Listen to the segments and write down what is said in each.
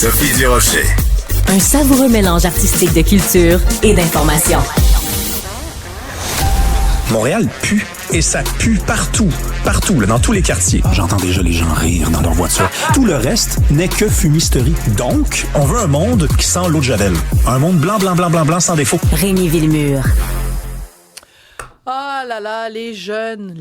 Sophie Durocher. Un savoureux mélange artistique de culture et d'information. Montréal pue. Et ça pue partout. Partout, là, dans tous les quartiers. J'entends déjà les gens rire dans leur voiture. Tout le reste n'est que fumisterie. Donc, on veut un monde qui sent l'eau de Javel. Un monde blanc, blanc, blanc, blanc, blanc, sans défaut. Rémi Villemure. Ah là là, les jeunes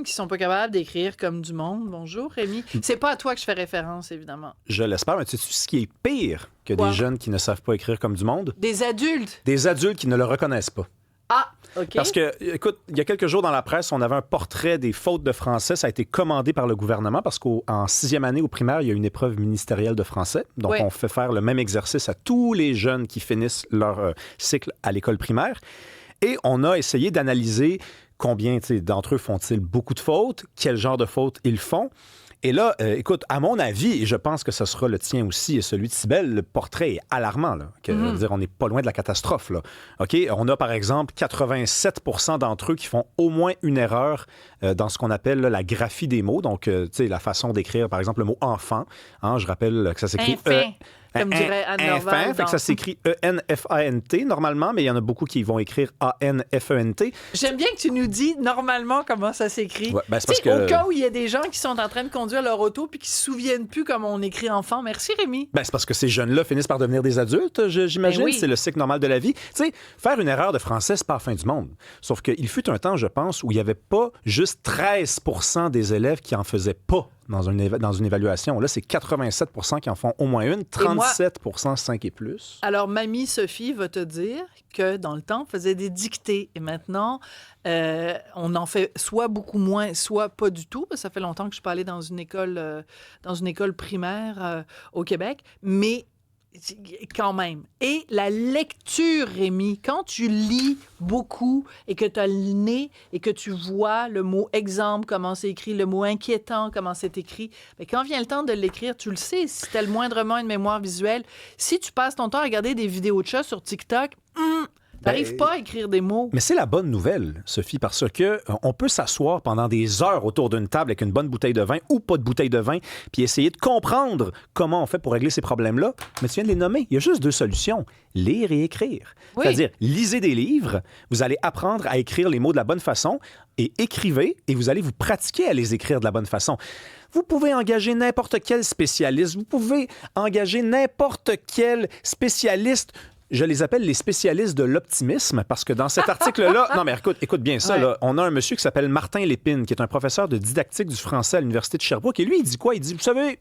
qui sont pas capables d'écrire comme du monde. Bonjour, Rémi. C'est pas à toi que je fais référence, évidemment. Je l'espère, mais tu sais ce qui est pire que Quoi? des jeunes qui ne savent pas écrire comme du monde? Des adultes. Des adultes qui ne le reconnaissent pas. Ah, OK. Parce que, écoute, il y a quelques jours dans la presse, on avait un portrait des fautes de français. Ça a été commandé par le gouvernement parce qu'en 6e année au primaire, il y a une épreuve ministérielle de français. Donc, Oui. on fait faire le même exercice à tous les jeunes qui finissent leur cycle à l'école primaire. Et on a essayé d'analyser combien d'entre eux font-ils beaucoup de fautes, quel genre de fautes ils font. Et là, écoute, à mon avis, et je pense que ce sera le tien aussi et celui de Cybèle, le portrait est alarmant. Là. Je veux dire, on n'est pas loin de la catastrophe. Là. OK? On a, par exemple, 87 % d'entre eux qui font au moins une erreur dans ce qu'on appelle là, la graphie des mots. Donc, tu sais, la façon d'écrire, par exemple, le mot « enfant ». Hein, je rappelle que ça s'écrit... Enfin. Comme dirait Anne Norval. Fait que ça s'écrit E-N-F-A-N-T normalement, mais il y en a beaucoup qui vont écrire A-N-F-E-N-T. J'aime bien que tu nous dis normalement comment ça s'écrit. Ouais, ben, c'est Tu sais, parce que- au cas où il y a des gens qui sont en train de conduire leur auto puis qui se souviennent plus comment on écrit enfant. Merci, Rémi. Ben, c'est parce que ces jeunes-là finissent par devenir des adultes, j'imagine. Ben oui. C'est le cycle normal de la vie. Tu sais, faire une erreur de français, c'est pas la fin du monde. Sauf qu'il fut un temps, je pense, où il n'y avait pas juste 13 % des élèves qui en faisaient pas dans une évaluation. Là, c'est 87 % qui en font au moins une, 37 % 5 et plus. Alors, mamie Sophie va te dire que dans le temps, on faisait des dictées. Et maintenant, on en fait soit beaucoup moins, soit pas du tout. Parce que ça fait longtemps que je suis pas allée dans une école primaire au Québec. Mais quand même. Et la lecture, Rémi, quand tu lis beaucoup et que tu as le nez et que tu vois le mot exemple, comment c'est écrit, le mot inquiétant, comment c'est écrit, bien, quand vient le temps de l'écrire, tu le sais, si tu as le moindrement une mémoire visuelle. Si tu passes ton temps à regarder des vidéos de chats sur TikTok, t'arrives pas à écrire des mots. Mais c'est la bonne nouvelle, Sophie, parce que on peut s'asseoir pendant des heures autour d'une table avec une bonne bouteille de vin ou pas de bouteille de vin, puis essayer de comprendre comment on fait pour régler ces problèmes-là. Mais tu viens de les nommer. Il y a juste deux solutions. Lire et écrire. Oui. C'est-à-dire, lisez des livres, vous allez apprendre à écrire les mots de la bonne façon, et écrivez, et vous allez vous pratiquer à les écrire de la bonne façon. Vous pouvez engager n'importe quel spécialiste, vous pouvez engager n'importe quel spécialiste. Je les appelle les spécialistes de l'optimisme parce que dans cet article-là... Non, mais écoute bien ça. Ouais. Là, on a un monsieur qui s'appelle Martin Lépine, qui est un professeur de didactique du français à l'Université de Sherbrooke. Et lui, il dit quoi? Il dit, vous savez,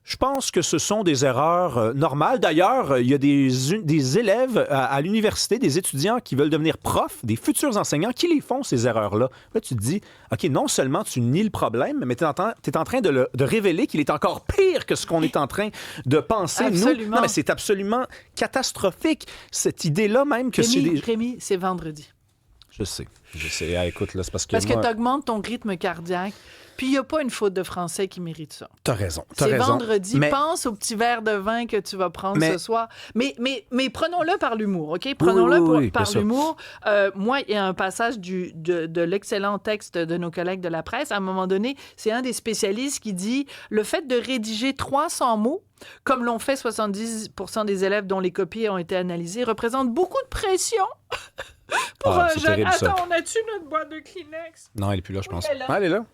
je pense que ce sont des erreurs normales. D'ailleurs, il y a des élèves à l'université, des étudiants qui veulent devenir profs, des futurs enseignants, qui les font, ces erreurs-là. Là, tu te dis, OK, non seulement tu nies le problème, mais tu es en train de révéler qu'il est encore pire que ce qu'on est en train de penser, Absolument. nous. Non, mais c'est absolument catastrophique, cette idée-là même que c'est des... Rémi, c'est vendredi. Je sais. Ah, écoute, là, c'est parce que Parce que moi... tu augmentes ton rythme cardiaque. Puis il n'y a pas une faute de français qui mérite ça. T'as raison. C'est vendredi. Mais... Pense au petit verre de vin que tu vas prendre Mais- ce soir. Mais prenons-le par l'humour, OK? Prenons-le oui, par bien sûr. l'humour. Moi, il y a un passage de l'excellent texte de nos collègues de la presse. À un moment donné, c'est un des spécialistes qui dit « Le fait de rédiger 300 mots, comme l'ont fait 70 % des élèves dont les copies ont été analysées, représente beaucoup de pression. » Pour Ah, un c'est jeune... terrible, ça. Attends, on a-tu notre boîte de Kleenex? Non, elle est plus là, je pense. elle est là. Ah, elle est là.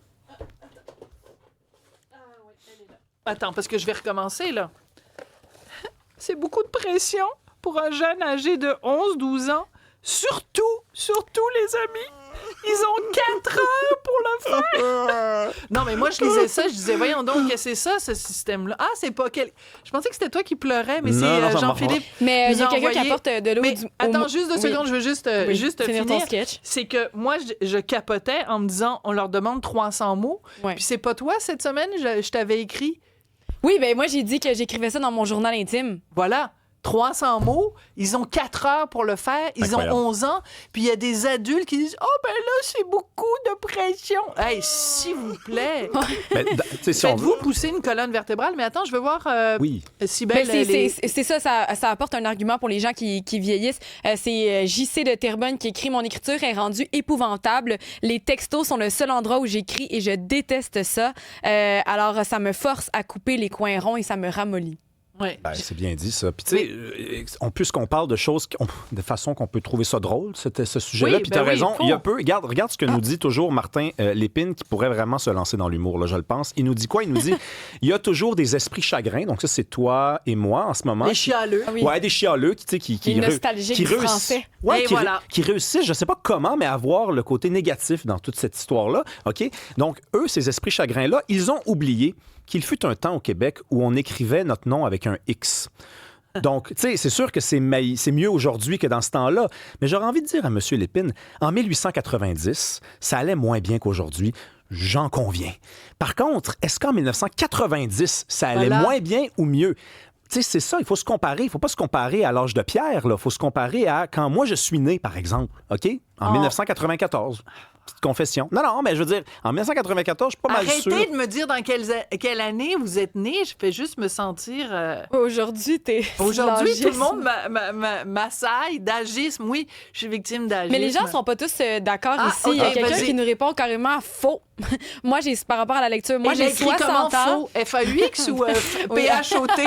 Attends, parce que je vais recommencer, là. C'est beaucoup de pression pour un jeune âgé de 11-12 ans. Surtout, les amis, ils ont 4 heures pour le faire. Non, mais moi, je lisais ça, je disais, voyons donc, qu'est-ce que c'est ça, ce système-là? Ah, c'est pas quel... Je pensais que c'était toi qui pleurais, mais Non, c'est non, ça Jean-Philippe. Mais il y a nous quelqu'un qui envoyé- apporte de l'eau. Mais attends, juste 2 secondes, je veux juste finir ton sketch. C'est que moi, je capotais en me disant, on leur demande 300 mots. Ouais. Puis c'est pas toi, cette semaine, je t'avais écrit. Oui, ben moi, j'ai dit que j'écrivais ça dans mon journal intime. Voilà. 300 mots. Ils ont 4 heures pour le faire. Ils Incroyable. ont 11 ans. Puis il y a des adultes qui disent « Oh, ben là, c'est beaucoup de pression. » Hey, s'il vous plaît, Ben, tu sais, si on veut- faites-vous pousser une colonne vertébrale. Mais attends, je veux voir Oui. Cybèle, C'est ça apporte un argument pour les gens qui vieillissent. C'est JC de Terrebonne qui écrit « Mon écriture est rendue épouvantable. Les textos sont le seul endroit où j'écris et je déteste ça. Alors, ça me force à couper les coins ronds et ça me ramollit. » Ouais. Ben, c'est bien dit, ça. Puis, tu sais, puisqu'on parle de choses, de façon qu'on peut trouver ça drôle, ce sujet-là. Oui, Puis, ben tu as oui, raison. faut. Il y a peu. Regarde ce que nous dit toujours Martin Lépine, qui pourrait vraiment se lancer dans l'humour, là, je le pense. Il nous dit quoi? Il nous dit il y a toujours des esprits chagrins. Donc, ça, c'est toi et moi en ce moment. Les chialeux. Ah oui. Ouais, des chialeux qui Les nostalgiques du français. Ouais, Et voilà. qui réussissent, je sais pas comment, mais à voir le côté négatif dans toute cette histoire-là. OK? Donc, eux, ces esprits chagrins-là, ils ont oublié qu'il fut un temps au Québec où on écrivait notre nom avec un X. Donc, tu sais, c'est sûr que c'est mieux aujourd'hui que dans ce temps-là. Mais j'aurais envie de dire à M. Lépine, en 1890, ça allait moins bien qu'aujourd'hui. J'en conviens. Par contre, est-ce qu'en 1990, ça allait Voilà. moins bien ou mieux? Tu sais, c'est ça, il faut se comparer. Il ne faut pas se comparer à l'âge de pierre. Il faut se comparer à quand moi je suis né, par exemple. OK? En 1994. Petite confession. Non, mais je veux dire, en 1994, je suis pas mal sûr. Arrêtez de me dire dans quelle année vous êtes né. Je fais juste me sentir... Aujourd'hui, t'es... Aujourd'hui, tout le l'agisme. monde m'assaille d'agisme. Oui, je suis victime d'agisme. Mais les gens sont pas tous d'accord Ah, ici. ok, Il y a quelqu'un vas-y. qui nous répond carrément faux. Moi, par rapport à la lecture, moi, Et j'ai écrit comment 60 ans. faux? F-A-U-X ou Oui. P-H-O-T?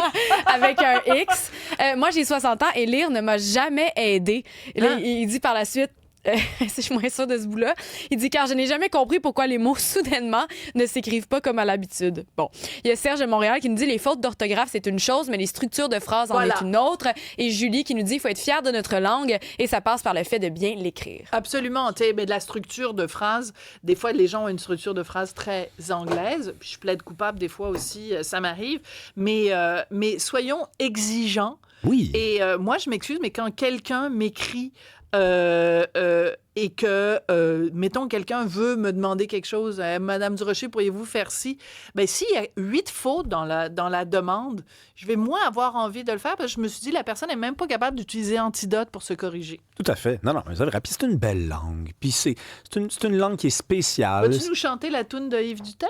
Avec un X. Moi, j'ai 60 ans et lire ne m'a jamais aidé. Là, Hein? il dit par la suite. Je suis moins sûre de ce bout-là. Il dit « Car je n'ai jamais compris pourquoi les mots, soudainement, ne s'écrivent pas comme à l'habitude. » Bon. Il y a Serge de Montréal qui nous dit « Les fautes d'orthographe, c'est une chose, mais les structures de phrases en Voilà. est une autre. » Et Julie qui nous dit « Il faut être fier de notre langue et ça passe par le fait de bien l'écrire. » Absolument. Tu sais, mais de la structure de phrase, des fois, les gens ont une structure de phrase très anglaise. Puis je plaide coupable des fois aussi, ça m'arrive. Mais soyons exigeants. Oui. Et moi, je m'excuse, mais quand quelqu'un m'écrit et que, mettons, quelqu'un veut me demander quelque chose, Madame Durocher, pourriez-vous faire ci? Bien, s'il y a 8 fautes dans la demande, je vais moins avoir envie de le faire parce que je me suis dit, la personne n'est même pas capable d'utiliser Antidote pour se corriger. Tout à fait. Non, mais c'est vrai. Puis c'est une belle langue. Puis c'est une langue qui est spéciale. Vas-tu nous chanter la toune de Yves Duteil?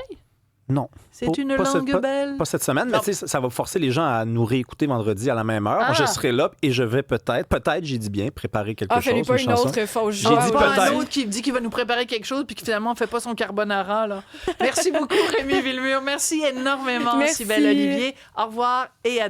Non. C'est une langue belle. Pas cette semaine, mais Non. tu sais, ça va forcer les gens à nous réécouter vendredi à la même heure. Ah. Je serai là et je vais peut-être, j'ai dit bien, préparer quelque Ah, chose. fallait pas une chanson. autre fausse J'ai joie. dit Pas peut-être. un autre qui dit qu'il va nous préparer quelque chose puis qui finalement ne fait pas son carbonara. Là. Merci beaucoup, Rémi Villemur. Merci énormément, Merci. Cybèle Olivier. Au revoir et à demain.